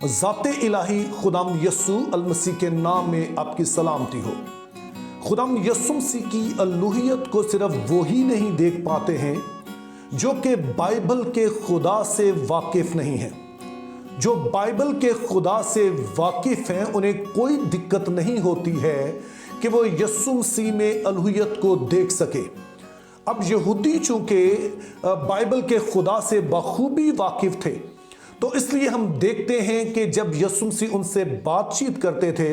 ذات الہی خدام یسوع المسیح کے نام میں آپ کی سلامتی ہو۔ خدام یسوع مسیح کی الوہیت کو صرف وہی نہیں دیکھ پاتے ہیں جو کہ بائبل کے خدا سے واقف نہیں ہیں۔ جو بائبل کے خدا سے واقف ہیں انہیں کوئی دقت نہیں ہوتی ہے کہ وہ یسوع مسیح میں الوہیت کو دیکھ سکے۔ اب یہودی چونکہ بائبل کے خدا سے بخوبی واقف تھے، تو اس لیے ہم دیکھتے ہیں کہ جب یسوع مسیح ان سے بات چیت کرتے تھے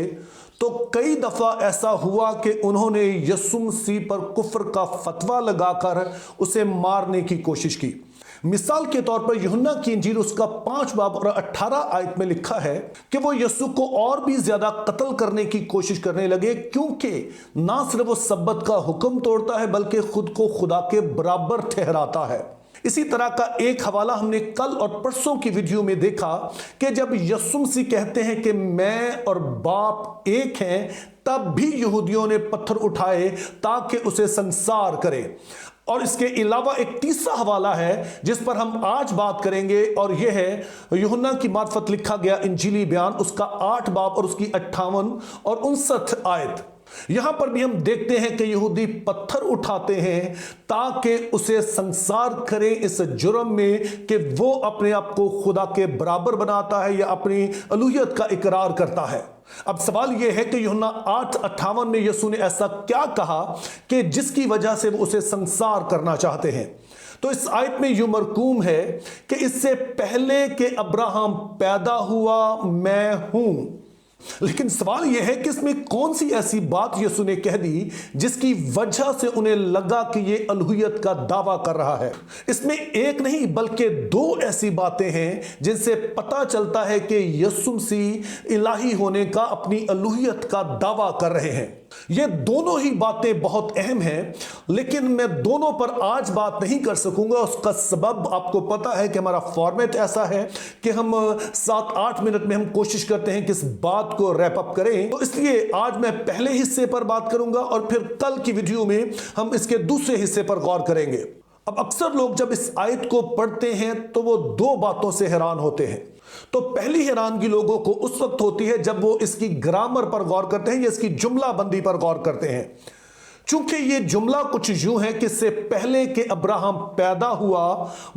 تو کئی دفعہ ایسا ہوا کہ انہوں نے یسوع مسیح پر کفر کا فتویٰ لگا کر اسے مارنے کی کوشش کی۔ مثال کے طور پر یوحنا کی انجیل اس کا 5 باب اور 18 آیت میں لکھا ہے کہ وہ یسوع کو اور بھی زیادہ قتل کرنے کی کوشش کرنے لگے، کیونکہ نہ صرف وہ سبت کا حکم توڑتا ہے بلکہ خود کو خدا کے برابر ٹھہراتا ہے۔ اسی طرح کا ایک حوالہ ہم نے کل اور پرسوں کی ویڈیو میں دیکھا کہ جب یسوع مسیح کہتے ہیں کہ میں اور باپ ایک ہیں، تب بھی یہودیوں نے پتھر اٹھائے تاکہ اسے سنسار کرے۔ اور اس کے علاوہ ایک تیسرا حوالہ ہے جس پر ہم آج بات کریں گے، اور یہ ہے یوحنا کی معرفت لکھا گیا انجیلی بیان اس کا 8 باب اور اس کی 58 اور 59 آیت۔ یہاں پر بھی ہم دیکھتے ہیں کہ یہودی پتھر اٹھاتے ہیں تاکہ اسے سنسار کریں اس جرم میں کہ وہ اپنے آپ کو خدا کے برابر بناتا ہے یا اپنی الوہیت کا اقرار کرتا ہے۔ اب سوال یہ ہے کہ یوحنا 8:58 میں یسوع نے ایسا کیا کہا کہ جس کی وجہ سے وہ اسے سنسار کرنا چاہتے ہیں؟ تو اس آیت میں یوں مرقوم ہے کہ اس سے پہلے کہ ابراہم پیدا ہوا میں ہوں۔ لیکن سوال یہ ہے کہ اس میں کون سی ایسی بات یسوع نے کہہ دی جس کی وجہ سے انہیں لگا کہ یہ الوہیت کا دعویٰ کر رہا ہے؟ اس میں ایک نہیں بلکہ 2 ایسی باتیں ہیں جن سے پتہ چلتا ہے کہ یسوع مسیح الہی ہونے کا، اپنی الوہیت کا دعویٰ کر رہے ہیں۔ یہ دونوں ہی باتیں بہت اہم ہیں، لیکن میں دونوں پر آج بات نہیں کر سکوں گا۔ اس کا سبب آپ کو پتا ہے کہ ہمارا فارمیٹ ایسا ہے کہ ہم 7-8 منٹ میں ہم کوشش کرتے ہیں کہ اس بات کو ریپ اپ کریں، تو اس لیے آج میں پہلے حصے پر بات کروں گا اور پھر کل کی ویڈیو میں ہم اس کے دوسرے حصے پر غور کریں گے۔ اب اکثر لوگ جب اس آیت کو پڑھتے ہیں تو وہ 2 باتوں سے حیران ہوتے ہیں۔ تو پہلی حیرانگی لوگوں کو اس وقت ہوتی ہے جب وہ اس کی گرامر پر غور کرتے ہیں یا اس کی جملہ بندی پر غور کرتے ہیں، چونکہ یہ جملہ کچھ یوں ہے کہ اس سے پہلے کہ ابراہم پیدا ہوا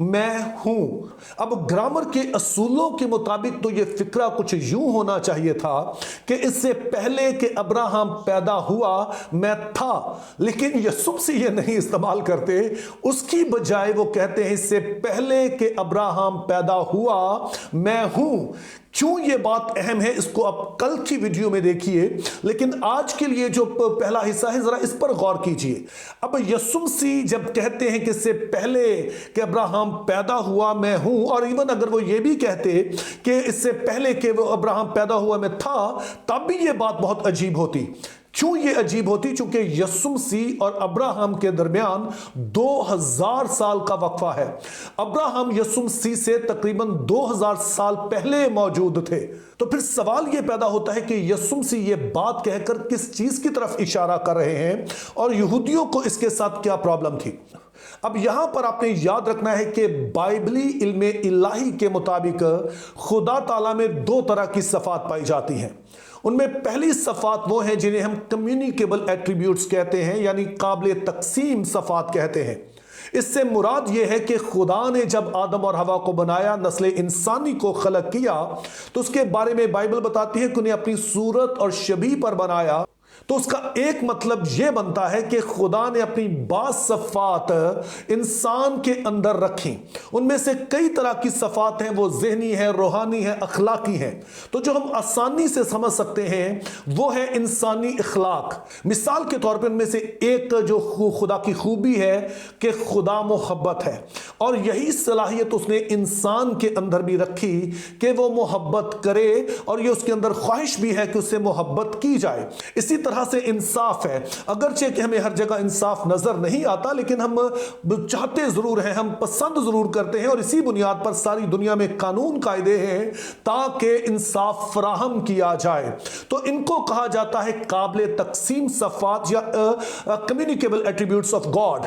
میں ہوں۔ اب گرامر کے اصولوں کے مطابق تو یہ فکرہ کچھ یوں ہونا چاہیے تھا کہ اس سے پہلے کہ ابراہم پیدا ہوا میں تھا، لیکن یسوع مسیح یہ نہیں استعمال کرتے، اس کی بجائے وہ کہتے ہیں اس سے پہلے کہ ابراہم پیدا ہوا میں ہوں۔ کیوں یہ بات اہم ہے اس کو آپ کل کی ویڈیو میں دیکھیے، لیکن آج کے لیے جو پہلا حصہ ہے ذرا اس پر غور کیجئے۔ اب یسوع مسیح جب کہتے ہیں کہ اس سے پہلے کہ ابراہم پیدا ہوا میں ہوں، اور ایون اگر وہ یہ بھی کہتے کہ اس سے پہلے کہ وہ ابراہم پیدا ہوا میں تھا، تب بھی یہ بات بہت عجیب ہوتی۔ کیوں یہ عجیب ہوتی؟ چونکہ یسوع مسیح اور ابراہم کے درمیان 2000 سال کا وقفہ ہے۔ ابراہم یسوع مسیح سے تقریباً 2000 سال پہلے موجود تھے۔ تو پھر سوال یہ پیدا ہوتا ہے کہ یسوع مسیح یہ بات کہہ کر کس چیز کی طرف اشارہ کر رہے ہیں، اور یہودیوں کو اس کے ساتھ کیا پرابلم تھی؟ اب یہاں پر آپ نے یاد رکھنا ہے کہ بائبلی علم الہی کے مطابق خدا تعالیٰ میں 2 طرح کی صفات پائی جاتی ہیں۔ ان میں پہلی صفات وہ ہیں جنہیں ہم کمیونیکیبل ایٹریبیوٹس کہتے ہیں، یعنی قابل تقسیم صفات کہتے ہیں۔ اس سے مراد یہ ہے کہ خدا نے جب آدم اور حوا کو بنایا، نسل انسانی کو خلق کیا، تو اس کے بارے میں بائبل بتاتی ہے کہ انہیں اپنی صورت اور شبیہ پر بنایا۔ تو اس کا ایک مطلب یہ بنتا ہے کہ خدا نے اپنی بعض صفات انسان کے اندر رکھی۔ ان میں سے کئی طرح کی صفات ہیں، وہ ذہنی ہیں، روحانی ہیں، اخلاقی ہیں۔ تو جو ہم آسانی سے سمجھ سکتے ہیں وہ ہے انسانی اخلاق۔ مثال کے طور پر ان میں سے ایک جو خدا کی خوبی ہے کہ خدا محبت ہے، اور یہی صلاحیت اس نے انسان کے اندر بھی رکھی کہ وہ محبت کرے، اور یہ اس کے اندر خواہش بھی ہے کہ اس سے محبت کی جائے۔ اسی طرح سے انصاف ہے، اگرچہ کہ ہمیں ہر جگہ انصاف نظر نہیں آتا، لیکن ہم چاہتے ضرور ہیں، ہم پسند ضرور کرتے ہیں، اور اسی بنیاد پر ساری دنیا میں قانون قاعدے ہیں تاکہ انصاف فراہم کیا جائے۔ تو ان کو کہا جاتا ہے قابل تقسیم صفات یا communicable attributes of God.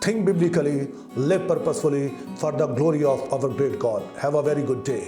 Think biblically, live purposefully for the glory of our great God. Have a very good day.